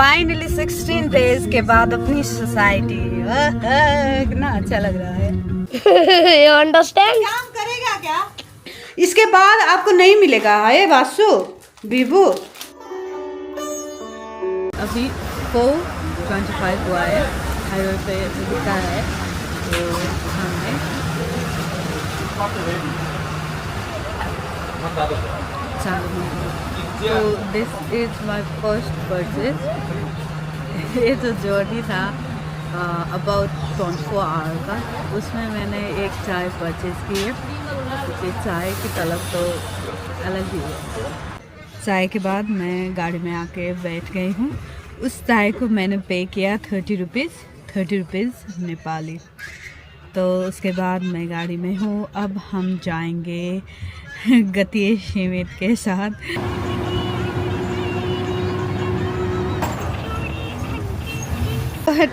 Finally 16 days के बाद अपनी सोसाइटी कितना अच्छा लग रहा है। You understand? काम करेगा क्या? इसके बाद आपको नहीं मिलेगा है वासु विभू। अभी 4:25 हुआ है, हाईवे पे रुका है तो हमने तो this is my first purchase. ये जो जर्नी था अबाउट 24 आवर का, उसमें मैंने एक चाय परचेज की है क्योंकि चाय की तलब तो अलग ही है। चाय के बाद मैं गाड़ी में आके बैठ गई हूँ। उस चाय को मैंने पे किया 30 रुपीज़ नेपाली। तो उसके बाद मैं गाड़ी में हूँ। अब हम जाएंगे गति सीमित के साथ।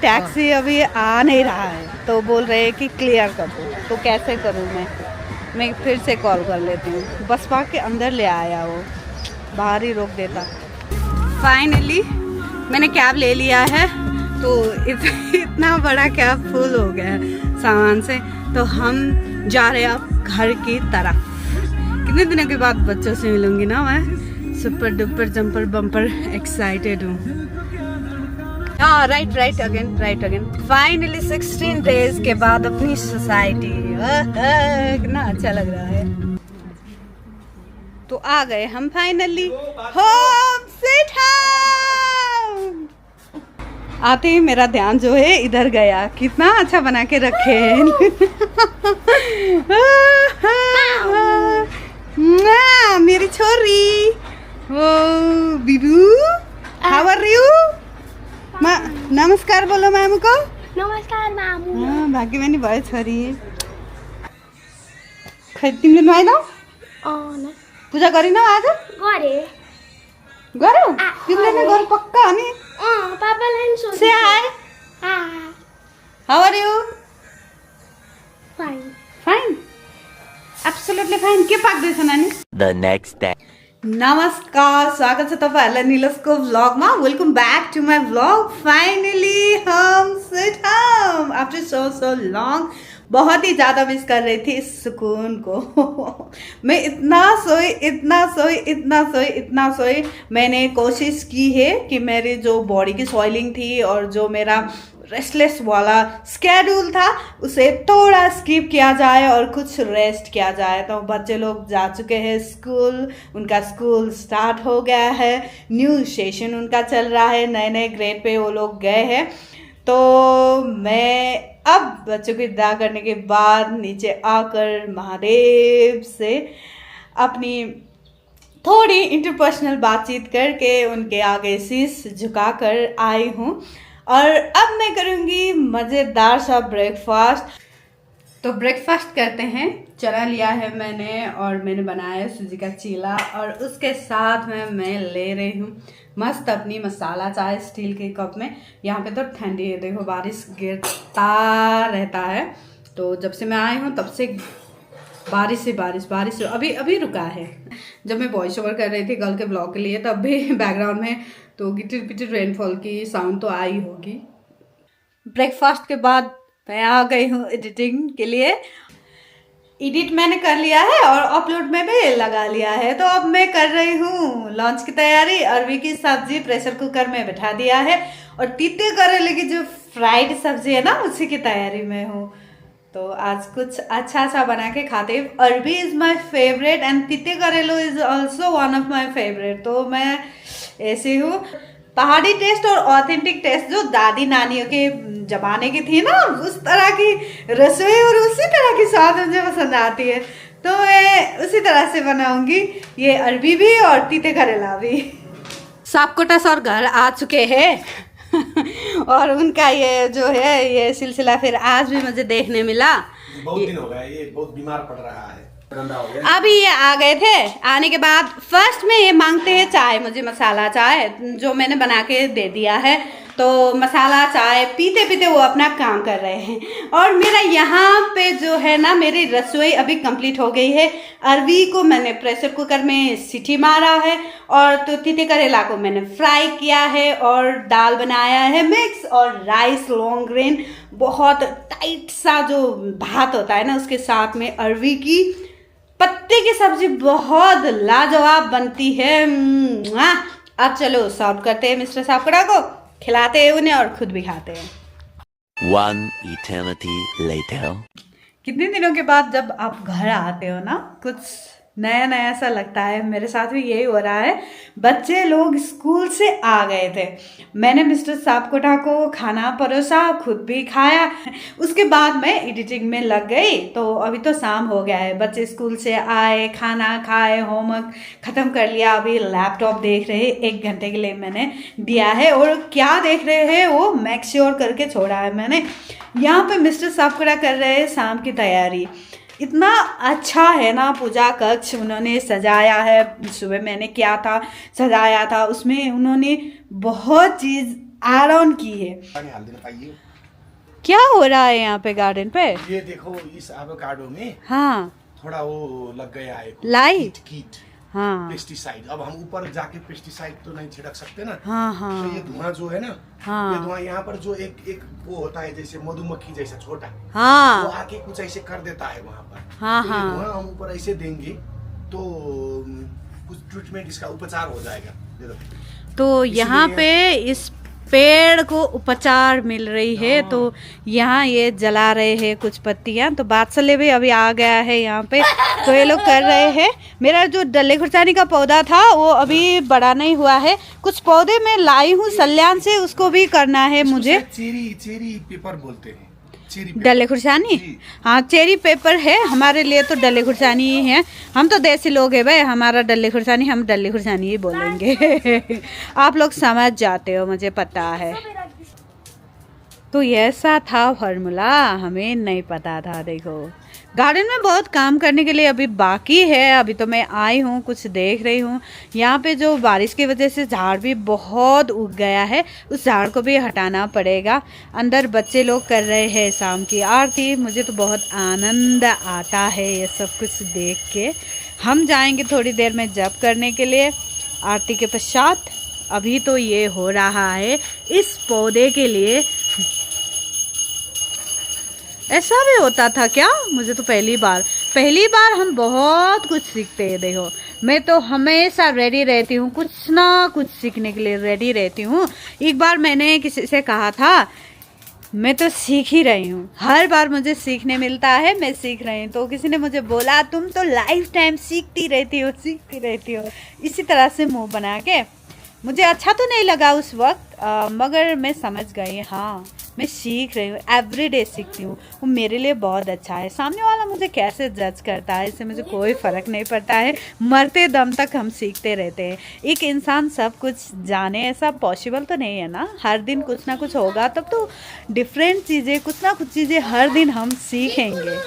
टैक्सी अभी आ नहीं रहा है तो बोल रहे हैं कि क्लियर कर दो। तो कैसे करूँ मैं फिर से कॉल कर लेती हूँ। बस पार्क के अंदर ले आया, वो बाहर ही रोक देता। फाइनली मैंने कैब ले लिया है तो इतना बड़ा कैब फुल हो गया है सामान से। तो हम जा रहे हैं अब घर की तरफ। कितने दिनों के बाद बच्चों से मिलूंगी ना मैं। Super duper jumper bumper excited हूँ। राइट अगेन फाइनली 16 डेज के बाद अपनी सोसाइटी कितना अच्छा लग रहा है। तो आ गए हम फाइनली होम स्वीट होम। आते ही मेरा ध्यान जो है इधर गया। कितना अच्छा बना के रखे हैं। मेरी छोरी वो बीबू, हाउ आर यू? नमस्कार बोलो मामू को। नमस्कार मामू। हाँ, भाग्य में नहीं भयो छोरी। खै तिमीले नुहाइनौ? पूजा गरिनौ आज? गर्यौ? तिमीले नै गर पक्का अनि? पापालाई नि Say hi. How are you? Fine. Absolutely fine. के पाक्दैछ नानी? The next day. नमस्कार, स्वागत छ तपाईहरुलाई निलसको व्लगमा। Welcome back to my vlog. Finally home sweet home after so long. बहुत ही ज़्यादा मिस कर रही थी इस सुकून को। मैं इतना सोई। मैंने कोशिश की है कि मेरी जो बॉडी की सॉइलिंग थी और जो मेरा रेस्टलेस वाला स्केड्यूल था उसे थोड़ा स्किप किया जाए और कुछ रेस्ट किया जाए। तो बच्चे लोग जा चुके हैं स्कूल, उनका स्कूल स्टार्ट हो गया है, न्यू सेशन उनका चल रहा है, नए ग्रेड पे वो लोग गए हैं। तो मैं अब बच्चों को विदा करने के बाद नीचे आकर महादेव से अपनी थोड़ी इंटरपर्सनल बातचीत करके उनके आगे शीश झुकाकर आई हूँ। और अब मैं करूँगी मज़ेदार सा ब्रेकफास्ट। तो ब्रेकफास्ट करते हैं। चना लिया है मैंने और मैंने बनाया सूजी का चीला और उसके साथ में मैं ले रही हूँ मस्त अपनी मसाला चाय स्टील के कप में। यहाँ पे तो ठंडी है, देखो बारिश गिरता रहता है। तो जब से मैं आई हूँ तब से बारिश अभी रुका है। जब मैं वॉइस ओवर कर रही थी कल के ब्लॉग के लिए तब भी बैकग्राउंड में तो गिटिर पिटिर रेनफॉल की साउंड तो आई होगी। ब्रेकफास्ट के बाद मैं आ गई हूँ एडिटिंग के लिए। एडिट मैंने कर लिया है और अपलोड में भी लगा लिया है। तो अब मैं कर रही हूँ लंच की तैयारी। अरबी की सब्जी प्रेशर कुकर में बैठा दिया है और तीते करेले की जो फ्राइड सब्जी है ना उसी की तैयारी में हूँ। तो आज कुछ अच्छा बना के खाते। अरबी इज़ माई फेवरेट एंड तीते करेलो is also one of my favourite. तो मैं ऐसे हूँ। पहाड़ी टेस्ट और ऑथेंटिक टेस्ट जो दादी नानियों के जमाने की थी ना उस तरह की रसोई और उसी तरह की स्वाद मुझे पसंद आती है। तो मैं उसी तरह से बनाऊंगी ये अरबी भी और तीते करेला भी। सापकोटा सर घर आ चुके हैं और उनका ये जो है ये सिलसिला फिर आज भी मुझे देखने मिला। बहुत दिन हो गया, ये बहुत बीमार पड़ रहा है, गंदा हो गया। अभी ये आ गए थे। आने के बाद फर्स्ट में ये मांगते हैं चाय, मुझे मसाला चाय जो मैंने बना के दे दिया है। तो मसाला चाय पीते पीते वो अपना काम कर रहे हैं। और मेरा यहाँ पे जो है ना, मेरी रसोई अभी कंप्लीट हो गई है। अरवी को मैंने प्रेशर कुकर में सीटी मारा है और तो तीते करेला को मैंने फ्राई किया है और दाल बनाया है मिक्स और राइस लॉन्ग ग्रेन, बहुत टाइट सा जो भात होता है ना उसके साथ में अरवी की पत्ते की सब्जी बहुत लाजवाब बनती है। अब चलो सर्व करते हैं मिस्टर सापकड़ा को, खिलाते हैं उन्हें और खुद भी खाते हैं। One eternity later. कितने दिनों के बाद जब आप घर आते हो ना, कुछ नया नया सा लगता है। मेरे साथ भी यही हो रहा है। बच्चे लोग स्कूल से आ गए थे, मैंने मिस्टर सापकोटा को खाना परोसा, खुद भी खाया, उसके बाद मैं एडिटिंग में लग गई। तो अभी तो शाम हो गया है, बच्चे स्कूल से आए, खाना खाए, होमवर्क ख़त्म कर लिया, अभी लैपटॉप देख रहे हैं। 1 घंटे के लिए मैंने दिया है और क्या देख रहे हैं वो मेक श्योर करके छोड़ा है मैंने। यहाँ पे मिस्टर सापकोटा कर रहे हैं शाम की तैयारी। इतना अच्छा है ना पूजा कक्ष उन्होंने सजाया है। सुबह मैंने क्या था सजाया था, उसमें उन्होंने बहुत चीज़ ऐड ऑन की है। क्या हो रहा है यहाँ पे गार्डन पे? ये देखो इस एवोकाडो में हाँ थोड़ा वो लग गया है, लाइट कीट हाँ पेस्टिसाइड। अब हम ऊपर जाके पेस्टिसाइड तो नहीं छिड़क सकते ना। हाँ हाँ तो ये धुआं जो है ना, हाँ। ये धुआं यहाँ पर जो एक वो होता है जैसे मधुमक्खी जैसा छोटा, वो हाँ आके कुछ ऐसे कर देता है वहाँ पर। हाँ तो ये हाँ धुआं हम ऊपर ऐसे देंगे तो कुछ ट्रीटमेंट इसका उपचार हो जाएगा। दे दो। तो यहाँ पे इस पेड़ को उपचार मिल रही है। तो यहाँ ये जला रहे हैं कुछ पत्तियाँ। तो बादशाह भी अभी आ गया है यहाँ पे, तो ये लोग कर रहे हैं। मेरा जो डल्ले खुर्सानी का पौधा था वो अभी बड़ा नहीं हुआ है, कुछ पौधे मैं लाई हूँ सल्यान से, उसको भी करना है मुझे। चेरी पेपर बोलते हैं, चेरी पेपर। डल्ले खुर्सानी, हाँ चेरी पेपर है हमारे लिए, तो डल्ले खुर्सानी ही है। हम तो देसी लोग हैं भाई, हमारा डल्ले खुर्सानी, हम डल्ले खुर्सानी ही बोलेंगे। आप लोग समझ जाते हो, मुझे पता है। तो ऐसा था फॉर्मूला, हमें नहीं पता था। देखो गार्डन में बहुत काम करने के लिए अभी बाकी है। अभी तो मैं आई हूँ, कुछ देख रही हूँ। यहाँ पे जो बारिश की वजह से झाड़ भी बहुत उग गया है, उस झाड़ को भी हटाना पड़ेगा। अंदर बच्चे लोग कर रहे हैं शाम की आरती। मुझे तो बहुत आनंद आता है ये सब कुछ देख के। हम जाएंगे थोड़ी देर में जप करने के लिए आरती के पश्चात। अभी तो ये हो रहा है इस पौधे के लिए। ऐसा भी होता था क्या? मुझे तो पहली बार हम बहुत कुछ सीखते हैं। देखो मैं तो हमेशा रेडी रहती हूँ, कुछ ना कुछ सीखने के लिए रेडी रहती हूँ। एक बार मैंने किसी से कहा था मैं तो सीख ही रही हूँ, हर बार मुझे सीखने मिलता है, मैं सीख रही हूँ। तो किसी ने मुझे बोला तुम तो लाइफ टाइम सीखती रहती हो। इसी तरह से मुंह बना के। मुझे अच्छा तो नहीं लगा उस वक्त, मगर मैं समझ गई हाँ मैं सीख रही हूँ, एवरीडे सीखती हूँ। वो मेरे लिए बहुत अच्छा है। सामने वाला मुझे कैसे जज करता है इससे मुझे कोई फ़र्क नहीं पड़ता है। मरते दम तक हम सीखते रहते हैं। एक इंसान सब कुछ जाने ऐसा पॉसिबल तो नहीं है ना। हर दिन कुछ ना कुछ होगा, तब तो डिफरेंट चीज़ें, कुछ ना कुछ चीज़ें हर दिन हम सीखेंगे।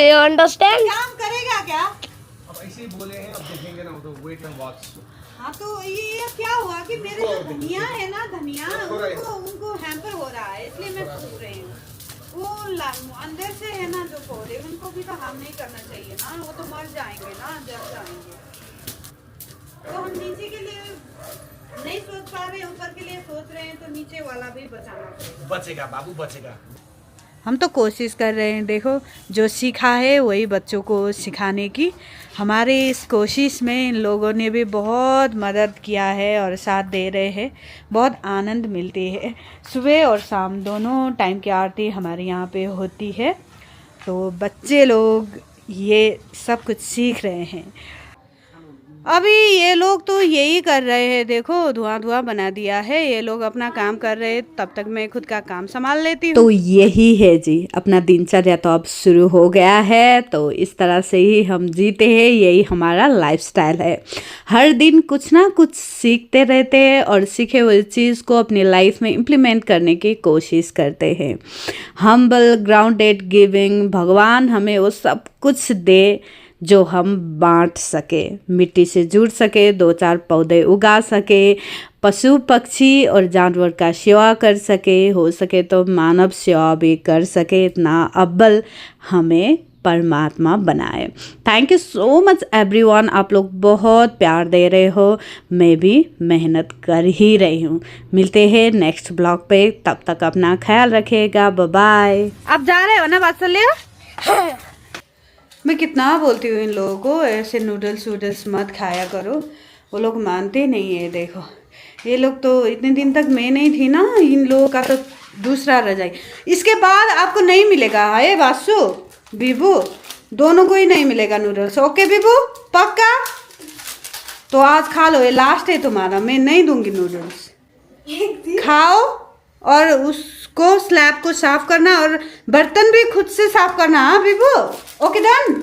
You understand? काम करेगा क्या? अब ऐसे ही बोले हैं, अब देखेंगे ना, तो वेट एंड वॉच। हाँ तो ये क्या हुआ कि मेरे जो धनिया है ना, धनिया उनको हैम्पर हो रहा है, इसलिए मैं पूछ रही हूँ। वो अंदर से है ना जो पौधे, उनको भी तो हार्म नहीं करना चाहिए ना, वो तो मर जाएंगे ना, जल जाएंगे। तो हम नीचे के लिए नहीं सोच पा रहे, ऊपर के लिए सोच रहे हैं, तो नीचे वाला भी बचाना पड़ेगा। बचेगा बाबू, बचेगा। हम तो कोशिश कर रहे हैं। देखो जो सीखा है वही बच्चों को सिखाने की। हमारे इस कोशिश में इन लोगों ने भी बहुत मदद किया है और साथ दे रहे हैं। बहुत आनंद मिलती है। सुबह और शाम दोनों टाइम की आरती हमारे यहाँ पे होती है। तो बच्चे लोग ये सब कुछ सीख रहे हैं। अभी ये लोग तो यही कर रहे हैं। देखो धुआं बना दिया है, ये लोग अपना काम कर रहे हैं, तब तक मैं खुद का काम संभाल लेती हूँ। तो यही है जी, अपना दिनचर्या तो अब शुरू हो गया है। तो इस तरह से ही हम जीते हैं, यही हमारा लाइफस्टाइल है। हर दिन कुछ ना कुछ सीखते रहते हैं और सीखे हुए चीज़ को अपनी लाइफ में इम्प्लीमेंट करने की कोशिश करते हैं। हम्बल, ग्राउंडेड, गिविंग, भगवान हमें वो सब कुछ दे जो हम बांट सके, मिट्टी से जुड़ सके, 2-4 पौधे उगा सके, पशु पक्षी और जानवर का सेवा कर सके, हो सके तो मानव सेवा भी कर सके, इतना अव्वल हमें परमात्मा बनाए। Thank you so much everyone, आप लोग बहुत प्यार दे रहे हो, मैं भी मेहनत कर ही रही हूँ। मिलते हैं नेक्स्ट ब्लॉग पे, तब तक अपना ख्याल रखिएगा, बाय बाय। आप जा रहे हो ना वात्सल्य? मैं कितना बोलती हूँ इन लोगों को ऐसे नूडल्स वूडल्स मत खाया करो, वो लोग मानते नहीं है। देखो ये लोग तो इतने दिन तक मैं नहीं थी ना, इन लोगों का तो दूसरा रजाई। इसके बाद आपको नहीं मिलेगा, है वासु बीबू, दोनों को ही नहीं मिलेगा नूडल्स। ओके बीबू पक्का? तो आज खा लो, ये लास्ट है तुम्हारा, मैं नहीं दूंगी नूडल्स। खाओ और उसको स्लैब को साफ करना और बर्तन भी खुद से साफ करना। हाँ बीबू, ओके डन।